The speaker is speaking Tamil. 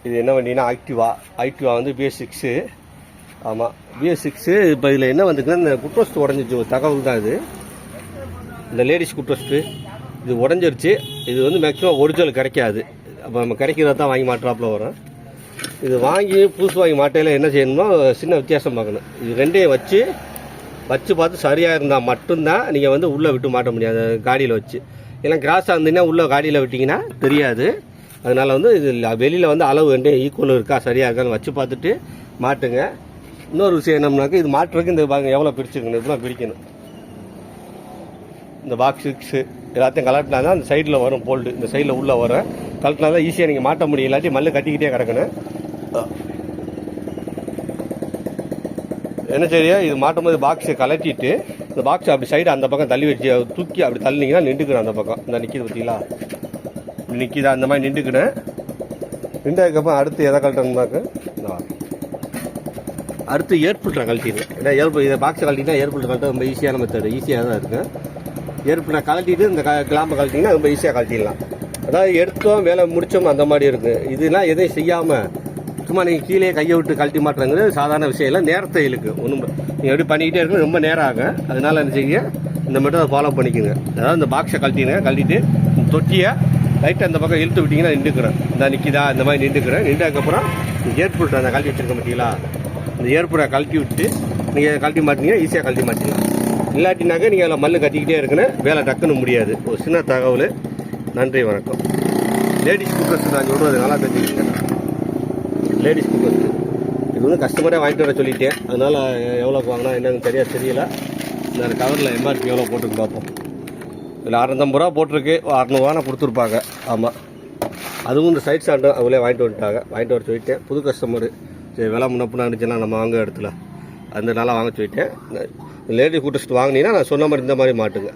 இது என்ன வண்டினா ஆக்டிவா வந்து BS6. ஆமாம், BS6. இப்போ இதில் என்ன வந்துக்குன்னா, இந்த குட்ரோஸ்ட் உடஞ்சிச்சு ஒரு தகவல் தான் இது. இந்த லேடிஸ் குட்ரோஸ்ட்டு இது உடஞ்சிருச்சு. இது வந்து மேக்ஸிமம் ஒரிஜினல் கிடைக்காது. அப்போ நம்ம கிடைக்கிறத தான் வாங்கி மாட்டுறாப்புல வரும். இது வாங்கி புதுசு வாங்கி மாட்டையில் என்ன செய்யணுமோ சின்ன வித்தியாசம் பார்க்கணும். இது ரெண்டையும் வச்சு பார்த்து சரியாக இருந்தால் மட்டும்தான் நீங்கள் வந்து உள்ளே விட்டு மாட்ட முடியாது காடியில் வச்சு. ஏன்னா கிராஸாக இருந்தீங்கன்னா உள்ளே காடியில் விட்டிங்கன்னா தெரியாது. அதனால் வந்து இது வெளியில் வந்து அளவு ரெண்டையும் ஈக்குவல் இருக்கா சரியாக இருக்கான்னு வச்சு பார்த்துட்டு மாட்டுங்க. இன்னொரு விஷயம் என்னம்னாக்க, இது மாட்டுறதுக்கு இந்த எவ்வளோ பிரிச்சுருக்கணும், இதெல்லாம் பிரிக்கணும். இந்த பாக்ஸ் 6 எல்லாத்தையும் கலட்டினா தான் அந்த சைடில் வரும் போல்டு. இந்த சைடில் உள்ளே வரும். கலட்டினா தான் ஈஸியாக நீங்கள் மாட்ட முடியும். இல்லாட்டி மல்லு கட்டிக்கிட்டே கிடக்கணும். என்ன சரியா, இது மாட்டும் போது பாக்ஸை கலட்டிட்டு இந்த பாக்ஸை அப்படி சைடு அந்த பக்கம் தள்ளி வச்சு தூக்கி அப்படி தள்ளினீங்கன்னா நின்றுக்கணும். அந்த பக்கம் இந்த நிற்கிது பார்த்தீங்களா, நிற்கிதா, அந்த மாதிரி நின்றுக்கணும். நின்றதுக்கப்புறம் அடுத்து எதை கழட்டணும்னாக்க, அடுத்து ஏர் ஃபில்டரை கழட்டிடுங்க. ஏன்னா இதை பாக்ஸை கழட்டினா ஏர் ஃபில்டர் கழட்ட ரொம்ப ஈஸியான மெத்தடு, ஈஸியாக தான் இருக்கும். ஏர் ஃபில்டரை கழட்டிட்டு இந்த கிளாம்பை கழட்டிங்கன்னா ரொம்ப ஈஸியாக கழட்டிடலாம். அதாவது எடுத்தோம் வேலை முடித்தோம் அந்த மாதிரி இருக்குது. இதெல்லாம் எதையும் செய்யாமல் சும்மா நீங்கள் கீழே கையை விட்டு கழட்டி மாட்டுறங்கிறது சாதாரண விஷயம் இல்லை, நேரத்தை இழுக்கு. ஒன்றும் நீங்கள் எப்படி பண்ணிக்கிட்டே இருக்கணும், ரொம்ப நேரம் ஆகும். அதனால் என்ன செய்ய, இந்த மெத்தடை ஃபாலோ பண்ணிக்கோங்க. அதாவது இந்த பாக்ஸை கழட்டிட்டு தொட்டியை லைட்டாக அந்த பக்கம் இழுத்து விட்டிங்கன்னா நின்றுக்கிறேன். இந்த நிற்கிதா, இந்த மாதிரி நின்றுக்கிறேன். நின்றதுக்கப்புறம் ஏர்போர்ட் அந்த கழட்டி வச்சுருக்க மாட்டீங்களா, இந்த ஏர்போர்ட்டை கழட்டி விட்டு நீங்கள் கழட்டி மாட்டிங்கன்னா ஈஸியாக கழட்டி மாட்டிக்கலாம். இல்லாட்டினாக்க நீங்கள் அதில் மல்லு கட்டிக்கிட்டே இருக்கணும், வேலை டக்குன்னு முடியாது. ஒரு சின்ன தகவல். நன்றி, வணக்கம். லேடிஸ் குக்கர்ஸ் நான் சொல்கிறது நல்லா தெரிஞ்சுக்கிட்டேன். லேடிஸ் குக்கர்ஸ் இது வந்து கஸ்டமரே வாங்கிட்டு வர சொல்லிட்டேன். அதனால் எவ்வளோக்கு வாங்கினா என்னன்னு சரியாக தெரியல. இந்த கவரில் MRP எவ்வளோ போட்டுருக்கு பார்ப்போம். இதில் 650 ரூபா போட்டிருக்கு, 600 கொடுத்துருப்பாங்க. ஆமாம், அதுவும் இந்த சைட் ஸ்டாண்டு அவங்களே வாங்கிட்டு வர சொல்லிட்டேன். புது கஸ்டமரு, சரி விலை முன்னப்புனா இருந்துச்சுன்னா நம்ம வாங்க இடத்துல அந்த நல்லா வாங்க சொல்லிட்டேன். லேடிஸ் குக்கர்ஸ் வாங்கினீங்கன்னா நான் சொன்ன மாதிரி இந்த மாதிரி மாட்டுங்க.